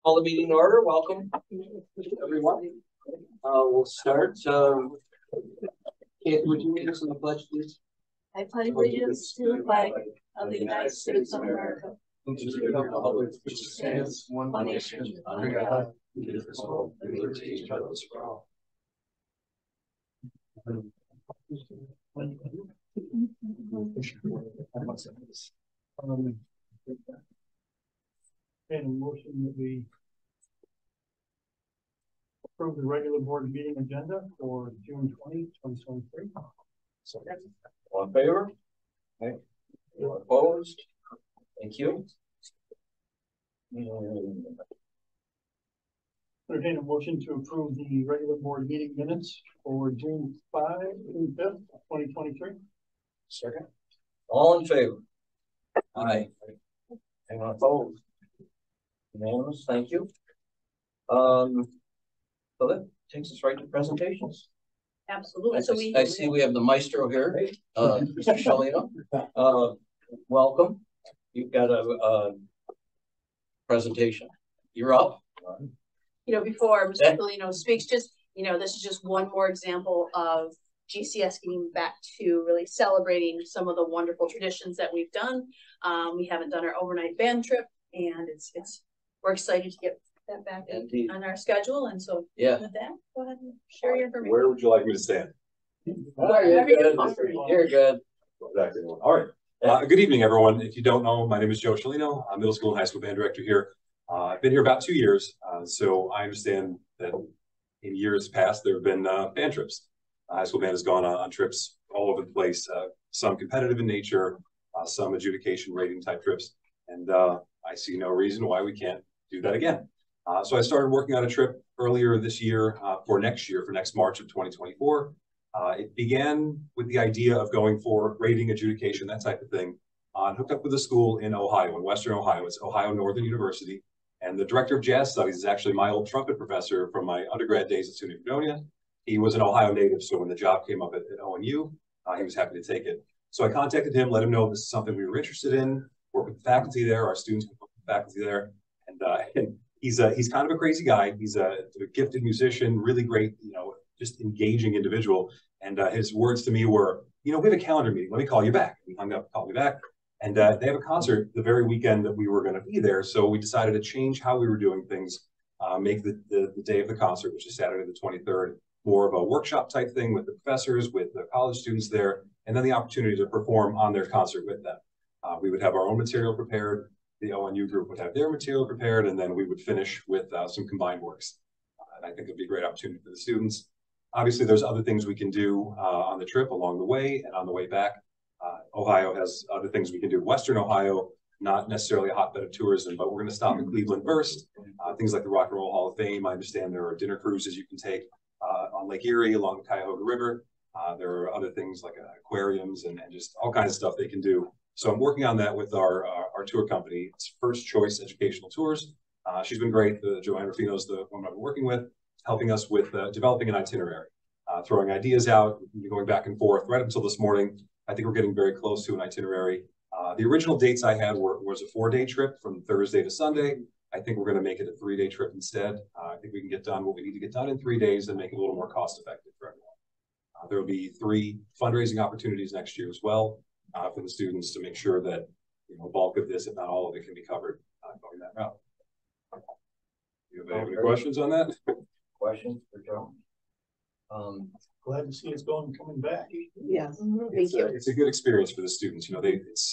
Call the meeting in order. Welcome, everyone. We'll start. Kate, would you read us in the pledge, please? I pledge allegiance to the flag of the United States of America, and to the republic which stands one nation under God, indivisible, with liberty and justice for all. And a motion that we approve the regular board meeting agenda for June 20, 2023. So, all in favor? Okay. Anyone opposed? Thank you. Entertain a motion to approve the regular board meeting minutes for June 5th, 2023. Second. All in favor? Aye. Anyone opposed? Unanimous. Thank you. So that takes us right to presentations. Absolutely. So I see we have the maestro here, Mr. Shalino. Welcome. You've got a presentation. You're up. Before Mr. Shalino speaks, just this is just one more example of GCS getting back to really celebrating some of the wonderful traditions that we've done. We haven't done our overnight band trip, and we're excited to get that back on our schedule. And so, with that, go ahead and share your information. Where would you like me to stand? You're good. Exactly. All right. Good evening, everyone. If you don't know, my name is Joe Shalino. I'm middle school and high school band director here. I've been here about 2 years, so I understand that in years past there have been band trips. High school band has gone on trips all over the place, some competitive in nature, some adjudication rating type trips, and I see no reason why we can't do that again. So I started working on a trip earlier this year for next March of 2024. It began with the idea of going for rating, adjudication, that type of thing. Hooked up with a school in Ohio, in Western Ohio. It's Ohio Northern University. And the director of jazz studies is actually my old trumpet professor from my undergrad days at SUNY Fredonia. He was an Ohio native, so when the job came up at ONU, he was happy to take it. So I contacted him, let him know this is something we were interested in, work with the faculty there, our students can work with the faculty there. And he's kind of a crazy guy. He's a gifted musician, really great, just engaging individual. And his words to me were, we have a calendar meeting. Let me call you back. He hung up, called me back. And they have a concert the very weekend that we were going to be there. So we decided to change how we were doing things, make the day of the concert, which is Saturday the 23rd, more of a workshop type thing with the professors, with the college students there, and then the opportunity to perform on their concert with them. We would have our own material prepared. The ONU group would have their material prepared, and then we would finish with some combined works. And I think it'd be a great opportunity for the students. Obviously, there's other things we can do on the trip along the way and on the way back. Ohio has other things we can do. Western Ohio, not necessarily a hotbed of tourism, but we're going to stop in Cleveland first. Things like the Rock and Roll Hall of Fame. I understand there are dinner cruises you can take on Lake Erie along the Cuyahoga River. There are other things like aquariums and just all kinds of stuff they can do. So I'm working on that with our tour company. It's First Choice Educational Tours. She's been great. Joanne Rufino's the woman I've been working with, helping us with developing an itinerary, throwing ideas out, going back and forth right up until this morning. I think we're getting very close to an itinerary. The original dates I had was a 4-day trip from Thursday to Sunday. I think we're going to make it a 3-day trip instead. I think we can get done what we need to get done in 3 days and make it a little more cost effective for everyone. There will be 3 fundraising opportunities next year as well for the students to make sure that bulk of this, if not all of it, can be covered going that route. Do you have any questions on that? Questions for Joe? Glad to see it's coming back. Yes, thank you. It's a good experience for the students.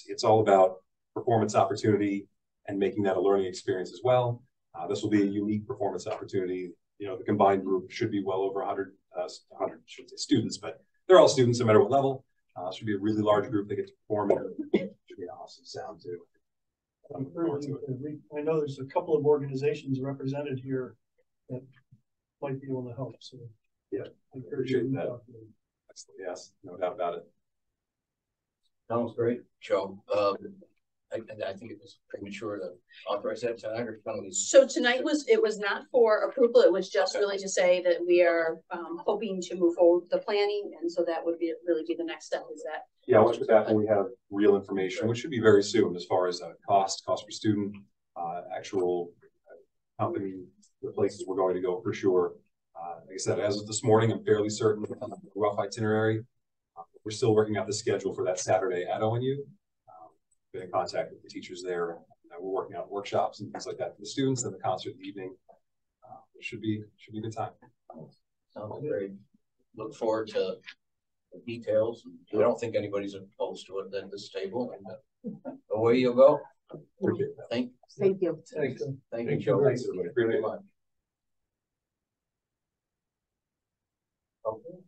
It's all about performance opportunity and making that a learning experience as well. This will be a unique performance opportunity. The combined group should be well over 100 shouldn't say students, but they're all students no matter what level. Should be a really large group that get to perform. It should be an awesome sound too. I know there's a couple of organizations represented here that might be able to help. So yeah, I appreciate that. Yes, no doubt about it. Sounds great, Joe. I think it was premature to authorize that tonight, or so tonight it was not for approval. It was just really to say that we are hoping to move forward with the planning, and so that would really be the next step. Is that? Yeah, once with that, when we have real information, which should be very soon, as far as cost per student, actual company, the places we're going to go for sure. Like I said, as of this morning, I'm fairly certain of the rough itinerary. We're still working out the schedule for that Saturday at ONU. Been in contact with the teachers there. And we're working out workshops and things like that for the students, and the concert in the evening. It should be a good time. Sounds great. Look forward to the details. I don't think anybody's opposed to it at this table. And away you go. Appreciate that. Thank you. Thank you. Thank you, Joe. Thanks, everybody. Very much. Okay.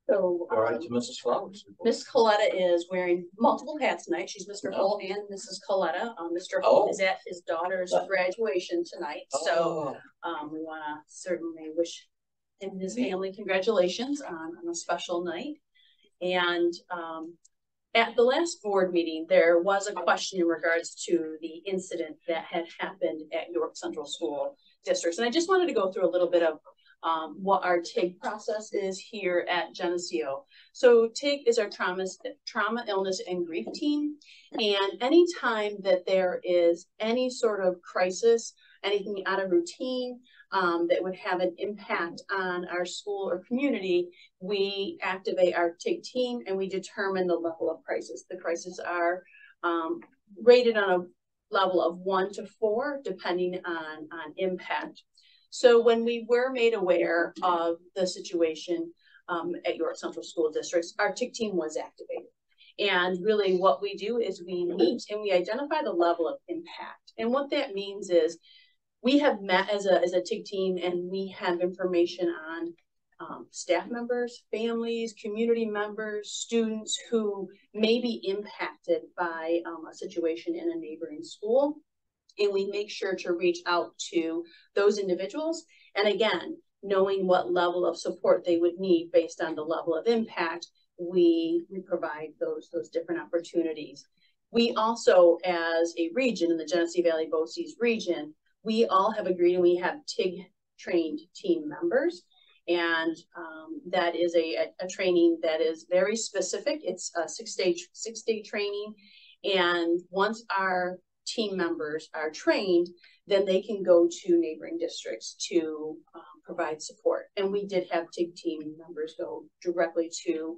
So, All right, to Mrs. Flowers. Miss Coletta is wearing multiple hats tonight. She's Mr. Holt and Mrs. Coletta. Mr. Holt is at his daughter's graduation tonight. So we want to certainly wish him and his family congratulations on a special night. And at the last board meeting, there was a question in regards to the incident that had happened at York Central School Districts. And I just wanted to go through a little bit of what our TIG process is here at Geneseo. So TIG is our trauma, illness, and grief team. And anytime that there is any sort of crisis, anything out of routine that would have an impact on our school or community, we activate our TIG team and we determine the level of crisis. The crises are rated on a level of 1 to 4, depending on impact. So when we were made aware of the situation at York Central School Districts, our TIG team was activated. And really what we do is we meet and we identify the level of impact. And what that means is we have met as a TIG team and we have information on staff members, families, community members, students who may be impacted by a situation in a neighboring school. And we make sure to reach out to those individuals. And again, knowing what level of support they would need based on the level of impact, we provide those different opportunities. We also, as a region in the Genesee Valley BOCES region, we all have agreed and we have TIG trained team members. And that is a training that is very specific. It's a six-day training. And once our team members are trained, then they can go to neighboring districts to provide support. And we did have TIG team members go directly to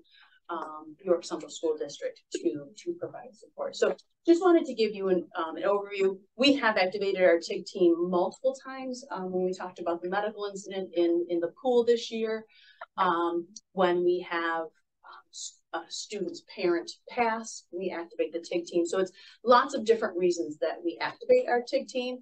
York Central School District to provide support. So just wanted to give you an overview. We have activated our TIG team multiple times when we talked about the medical incident in the pool this year, when we have student's parent pass, we activate the TIG team. So it's lots of different reasons that we activate our TIG team.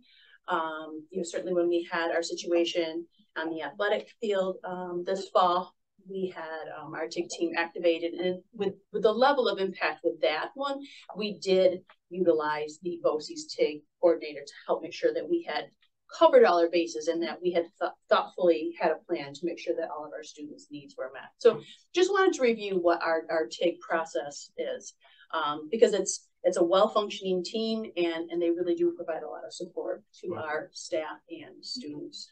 Certainly when we had our situation on the athletic field this fall, we had our TIG team activated, and with the level of impact with that one, we did utilize the BOCES TIG coordinator to help make sure that we had covered all our bases and that we had thoughtfully had a plan to make sure that all of our students' needs were met. So just wanted to review what our TIG process is, because it's a well-functioning team and they really do provide a lot of support to our staff and students.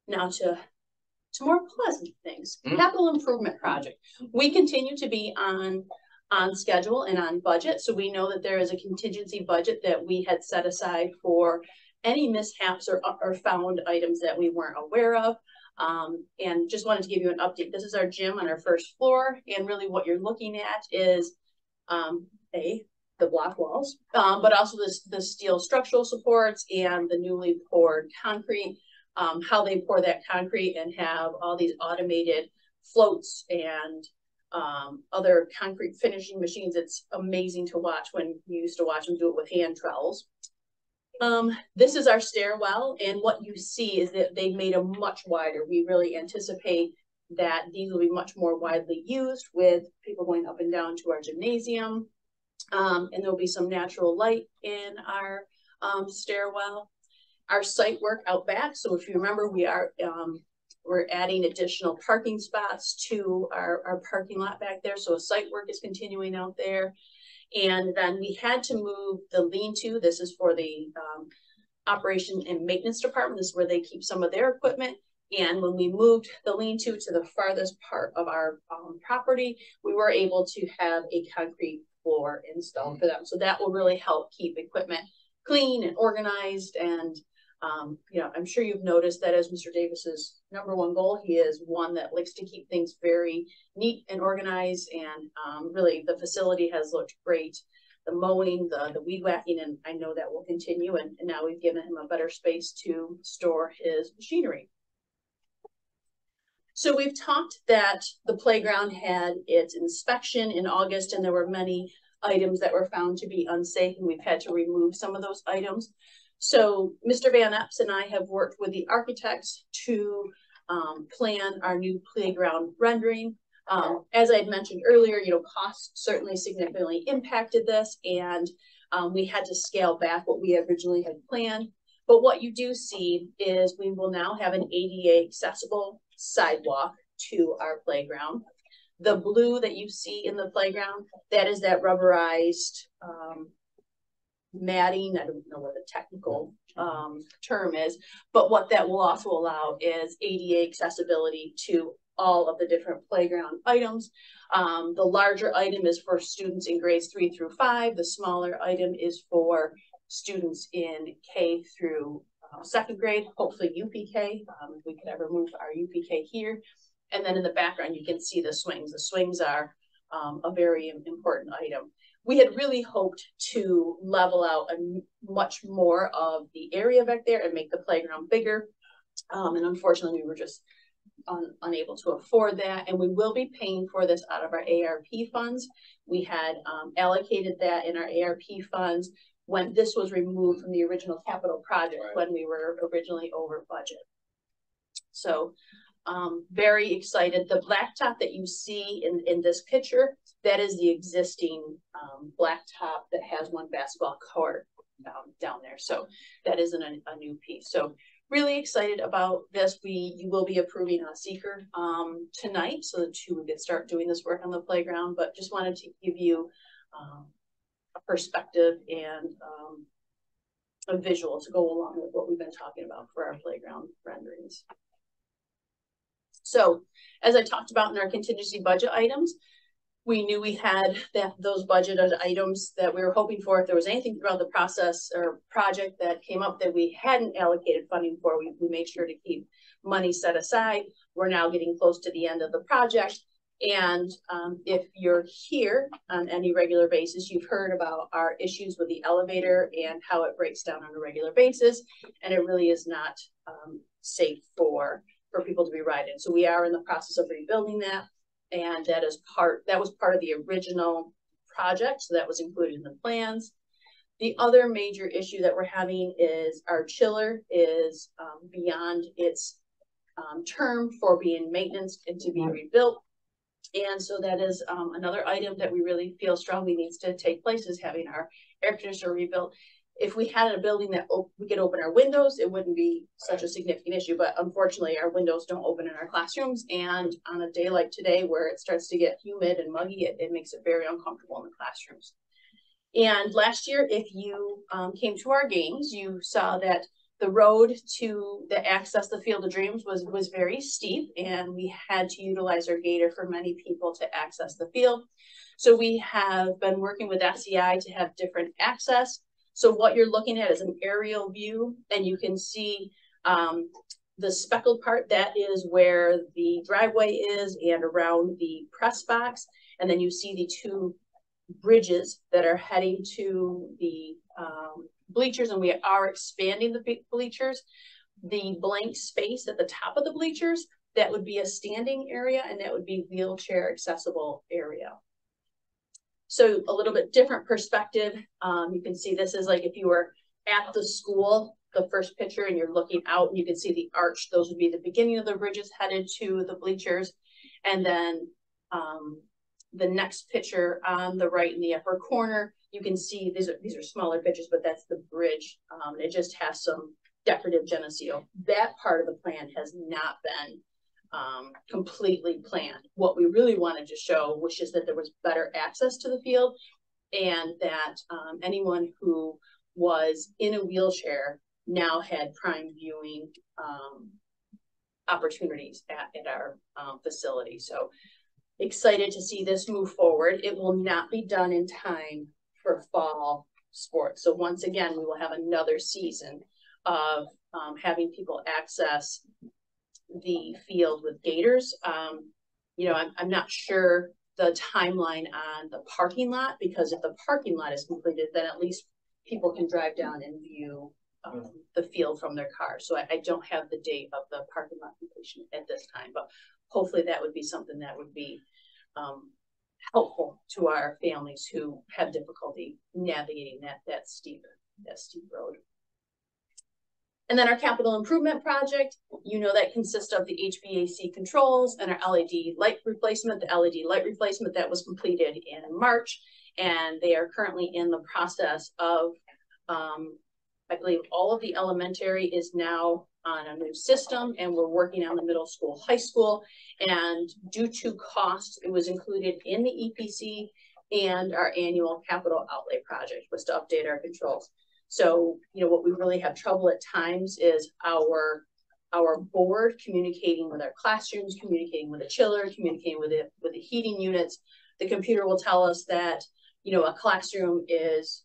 Now to more pleasant things. Capital improvement project. We continue to be on schedule and on budget. So we know that there is a contingency budget that we had set aside for any mishaps or found items that we weren't aware of. And just wanted to give you an update. This is our gym on our first floor. And really what you're looking at is the block walls, but also the steel structural supports and the newly poured concrete. How they pour that concrete and have all these automated floats and other concrete finishing machines. It's amazing to watch when you used to watch them do it with hand trowels. This is our stairwell, and what you see is that they've made them much wider. We really anticipate that these will be much more widely used with people going up and down to our gymnasium. And there'll be some natural light in our stairwell. Our site work out back. So if you remember, we're adding additional parking spots to our parking lot back there. So site work is continuing out there. And then we had to move the lean-to. This is for the operation and maintenance department. This is where they keep some of their equipment. And when we moved the lean-to the farthest part of our property, we were able to have a concrete floor installed for them. So that will really help keep equipment clean and organized. And you know, I'm sure you've noticed that as Mr. Davis's #1 goal, he is one that likes to keep things very neat and organized. And really, the facility has looked great. The mowing, the weed whacking, and I know that will continue. And now we've given him a better space to store his machinery. So we've talked that the playground had its inspection in August, and there were many items that were found to be unsafe, and we've had to remove some of those items. So Mr. Van Epps and I have worked with the architects to plan our new playground rendering. As I had mentioned earlier, you know, costs certainly significantly impacted this, and we had to scale back what we originally had planned. But what you do see is we will now have an ADA accessible sidewalk to our playground. The blue that you see in the playground, that is that rubberized matting. I don't know what the technical term is, but what that will also allow is ADA accessibility to all of the different playground items. The larger item is for students in grades 3 through 5. The smaller item is for students in K through 2nd grade, hopefully UPK, if we could ever move our UPK here. And then in the background, you can see the swings. The swings are a very important item. We had really hoped to level out much more of the area back there and make the playground bigger. And unfortunately, we were just unable to afford that. And we will be paying for this out of our ARP funds. We had allocated that in our ARP funds when this was removed from the original capital project, when we were originally over budget. So very excited. The blacktop that you see in this picture, that is the existing blacktop that has one basketball court down there. So that isn't a new piece. So really excited about this. You will be approving a seeker tonight so that you would start doing this work on the playground, but just wanted to give you a perspective and a visual to go along with what we've been talking about for our playground renderings. So as I talked about in our contingency budget items, we knew we had those budgeted items that we were hoping for. If there was anything throughout the process or project that came up that we hadn't allocated funding for, we made sure to keep money set aside. We're now getting close to the end of the project. And if you're here on any regular basis, you've heard about our issues with the elevator and how it breaks down on a regular basis. And it really is not safe for people to be riding. So we are in the process of rebuilding that. And that was part of the original project. So that was included in the plans. The other major issue that we're having is our chiller is beyond its term for being maintenance and to be rebuilt. And so that is another item that we really feel strongly needs to take place, is having our air conditioner rebuilt. If we had a building that we could open our windows, it wouldn't be such a significant issue. But unfortunately, our windows don't open in our classrooms. And on a day like today, where it starts to get humid and muggy, it makes it very uncomfortable in the classrooms. And last year, if you came to our games, you saw that the road to access the Field of Dreams was very steep, and we had to utilize our gator for many people to access the field. So we have been working with SEI to have different access. So what you're looking at is an aerial view, and you can see the speckled part. That is where the driveway is and around the press box. And then you see the 2 bridges that are heading to the bleachers, and we are expanding the bleachers. The blank space at the top of the bleachers, that would be a standing area, and that would be wheelchair accessible area. So a little bit different perspective. You can see this is like if you were at the school, the first picture, and you're looking out and you can see the arch. Those would be the beginning of the bridges headed to the bleachers. And then the next picture on the right in the upper corner, you can see these are smaller pictures, but that's the bridge. It just has some decorative geneseo. That part of the plan has not been completely planned. What we really wanted to show was just that there was better access to the field, and that anyone who was in a wheelchair now had prime viewing opportunities at our facility. So excited to see this move forward. It will not be done in time for fall sports. So once again, we will have another season of having people access the field with gators. You know, I'm not sure the timeline on the parking lot, because if the parking lot is completed, then at least people can drive down and view the field from their car. So I don't have the date of the parking lot completion at this time, but hopefully that would be something that would be helpful to our families who have difficulty navigating that steep road. And then our capital improvement project, you know, that consists of the HVAC controls and our LED light replacement. The LED light replacement that was completed in March, and they are currently in the process of, I believe all of the elementary is now on a new system, and we're working on the middle school, high school. And due to cost, it was included in the EPC, and our annual capital outlay project was to update our controls. So, you know, what we really have trouble at times is our board communicating with our classrooms, communicating with the chiller, communicating with the heating units. The computer will tell us that, you know, a classroom is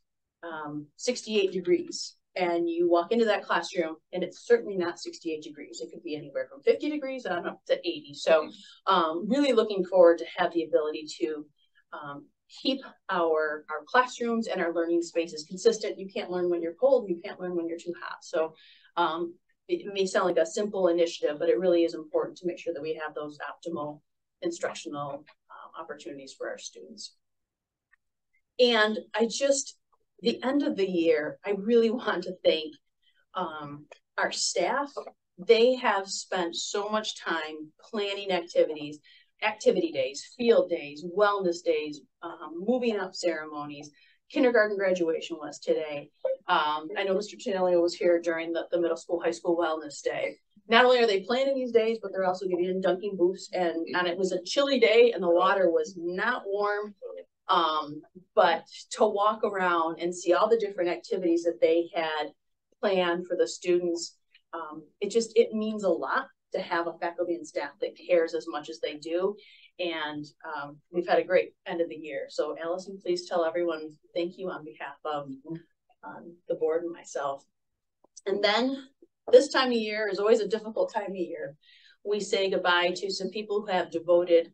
68 degrees, and you walk into that classroom and it's certainly not 68 degrees. It could be anywhere from 50 degrees on up to 80. So really looking forward to have the ability to keep our classrooms and our learning spaces consistent. You can't learn when you're cold, you can't learn when you're too hot. So it may sound like a simple initiative, but it really is important to make sure that we have those optimal instructional opportunities for our students. And the end of the year, I really want to thank our staff. They have spent so much time planning activities, activity days, field days, wellness days, moving up ceremonies. Kindergarten graduation was today. I know Mr. Chinelli was here during the middle school, high school wellness day. Not only are they planning these days, but they're also getting in dunking booths. And it was a chilly day and the water was not warm. But to walk around and see all the different activities that they had planned for the students, it means a lot to have a faculty and staff that cares as much as they do. And we've had a great end of the year. So Allison, please tell everyone thank you on behalf of the board and myself. And then this time of year is always a difficult time of year. We say goodbye to some people who have devoted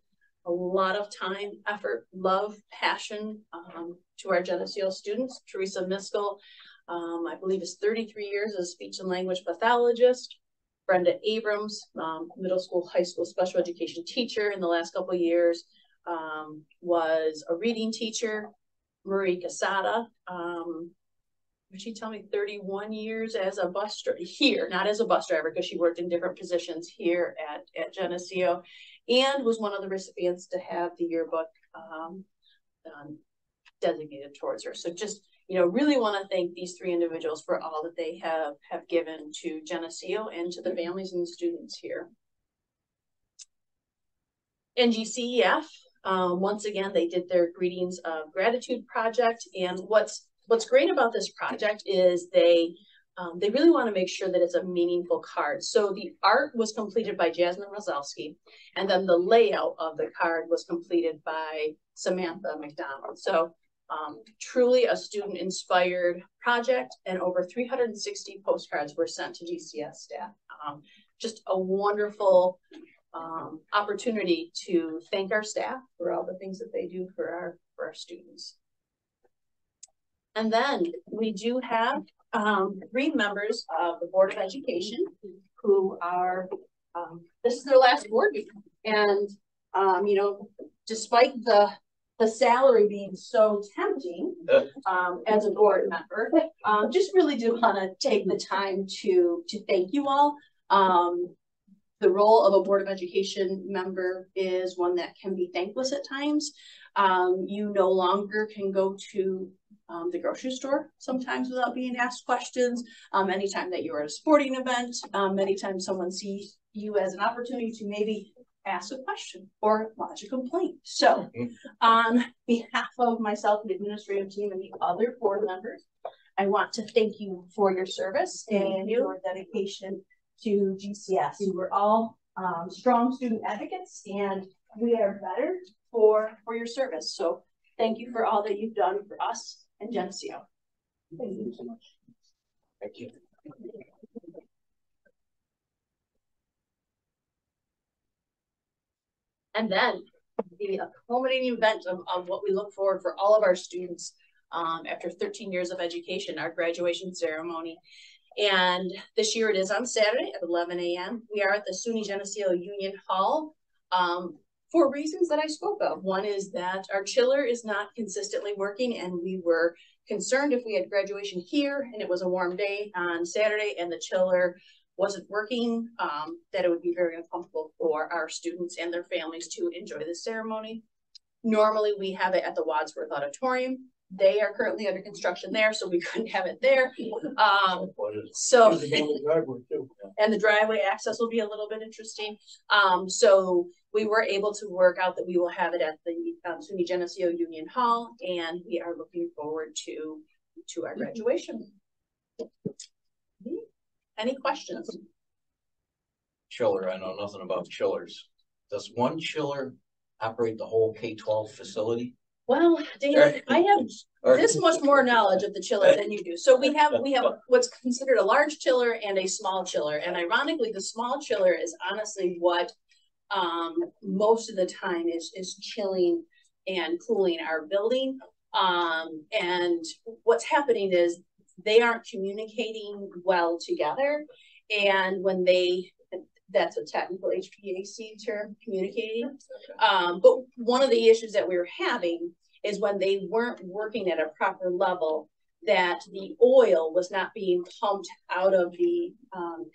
a lot of time, effort, love, passion to our Geneseo students. Teresa Miskell, I believe, is 33 years as a speech and language pathologist. Brenda Abrams, middle school, high school special education teacher in the last couple of years, was a reading teacher. Marie Casada, would she tell me 31 years as a bus driver here, not as a bus driver, because she worked in different positions here at Geneseo, and was one of the recipients to have the yearbook designated towards her. So just, you know, really want to thank these three individuals for all that they have given to Geneseo and to the families and the students here. And GCEF, once again, they did their Greetings of Gratitude project. And what's great about this project is they really want to make sure that it's a meaningful card. So the art was completed by Jasmine Rosalski, and then the layout of the card was completed by Samantha McDonald. So truly a student-inspired project, and over 360 postcards were sent to GCS staff. Just a wonderful opportunity to thank our staff for all the things that they do for our students. And then we do have 3 members of the Board of Education who are, this is their last board meeting. And, you know, despite the salary being so tempting as a board member, just really do want to take the time to thank you all. The role of a Board of Education member is one that can be thankless at times. You no longer can go to the grocery store sometimes without being asked questions. Anytime that you're at a sporting event, anytime someone sees you as an opportunity to maybe ask a question or lodge a complaint. So on behalf of myself, the administrative team, and the other board members, I want to thank you for your service and your dedication to GCS. You were all strong student advocates, and we are better for your service. So thank you for all that you've done for us and Geneseo. Thank you so much. Thank you. And then the culminating event of what we look forward for all of our students after 13 years of education, our graduation ceremony. And this year it is on Saturday at 11 a.m. We are at the SUNY Geneseo Union Hall for reasons that I spoke of. One is that our chiller is not consistently working, and we were concerned if we had graduation here and it was a warm day on Saturday and the chiller wasn't working, that it would be very uncomfortable for our students and their families to enjoy the ceremony. Normally we have it at the Wadsworth Auditorium. They are currently under construction there, so we couldn't have it there. So, and the driveway access will be a little bit interesting. So we were able to work out that we will have it at the SUNY Geneseo Union Hall, and we are looking forward to our graduation. Any questions? Chiller, I know nothing about chillers. Does one chiller operate the whole K-12 facility? Well, Dan, I have this much more knowledge of the chiller than you do. So we have what's considered a large chiller and a small chiller. And ironically, the small chiller is honestly what most of the time is chilling and cooling our building. And what's happening is they aren't communicating well together. And when that's a technical HVAC term, communicating. But one of the issues that we were having is when they weren't working at a proper level, that the oil was not being pumped out of the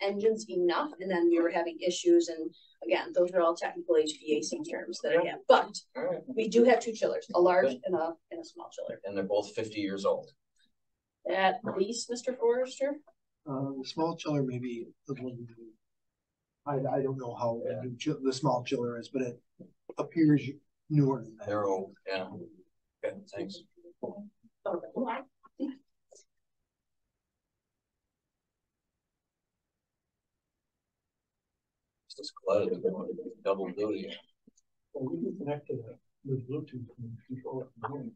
engines enough, and then we were having issues. And again, those are all technical HVAC terms that I have. But we do have two chillers, a large and a small chiller. And they're both 50 years old. At least, Mr. Forrester? The small chiller maybe the one. I don't know how the small chiller is, but it appears newer than that. They're old, yeah. Okay, thanks. Just glad to go double duty. Well, we can connect to that with Bluetooth and control it from here.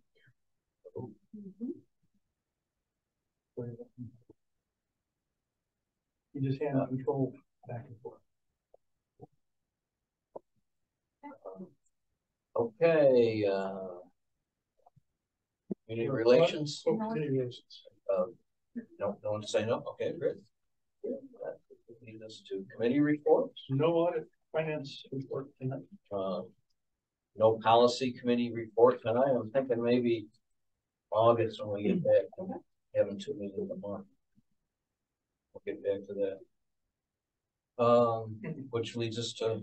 You just hand control back and forth. Okay, community relations. Community relations. No one to say no. Okay, great. That leads us to committee reports. No audit finance report tonight. No policy committee report tonight. I'm thinking maybe August when we get back. Having 2 meetings a month. We'll get back to that. Which leads us to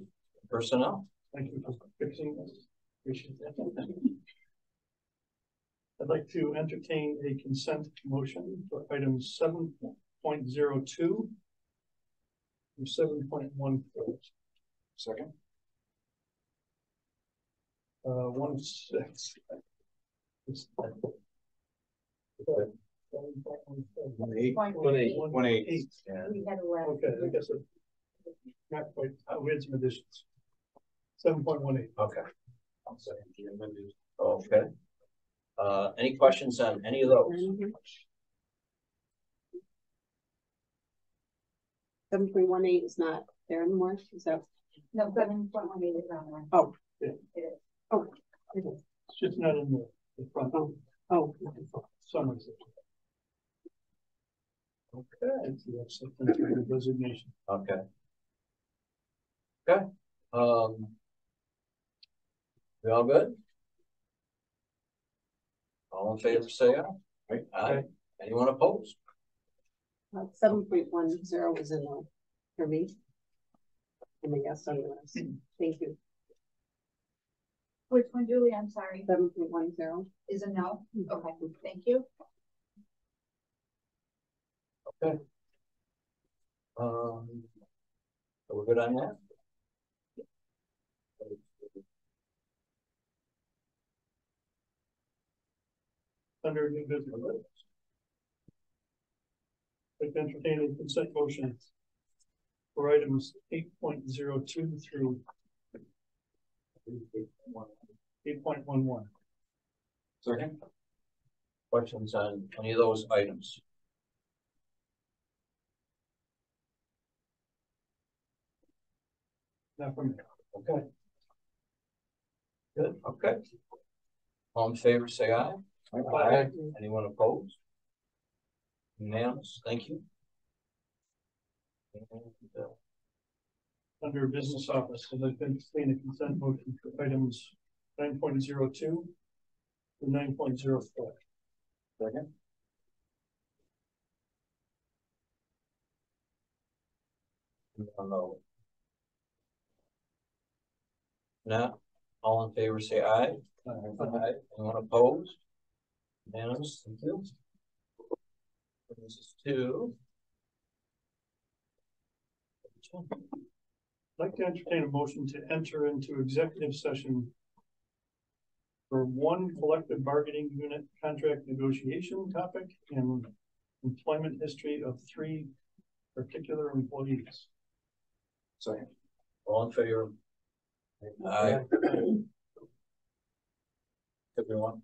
personnel. Thank you for fixing this. Appreciate that. I'd like to entertain a consent motion for items 7.02 through 7.14. Second. 16. 1.8. Yeah. Okay, I guess it not quite. We had some additions. 7.18. Okay. Okay. Any questions on any of those? 7.18 is not there anymore. Is that? No, 7.18 is on there. Oh, Yeah. It is. Oh, It's just not in the front. oh. Summary section. Okay. That's the designation. Okay. Okay. We all good? All in favor, say aye. Aye. Anyone opposed? 7.10 is in there for me. And I guess on the rest. Thank you. Which one, Julie? I'm sorry. 7.10 is a no. Okay, thank you. Okay. So we're good on that? Under new business. I'd like to entertain a consent motion for items 8.02 through 8.11. Second. Questions on any of those items? Not from Okay. Good, okay. All in favor, say aye. Aye. Anyone opposed? Unanimous, thank you. And, under business office, and I've been seeing a consent motion for items 9.02 to 9.04. Second. No. Not, all in favor, say aye. Aye. Anyone opposed? Unanimous, thank you. This is two. I'd like to entertain a motion to enter into executive session for one collective bargaining unit contract negotiation topic and employment history of 3 particular employees. Second. All in favor? Aye. Everyone.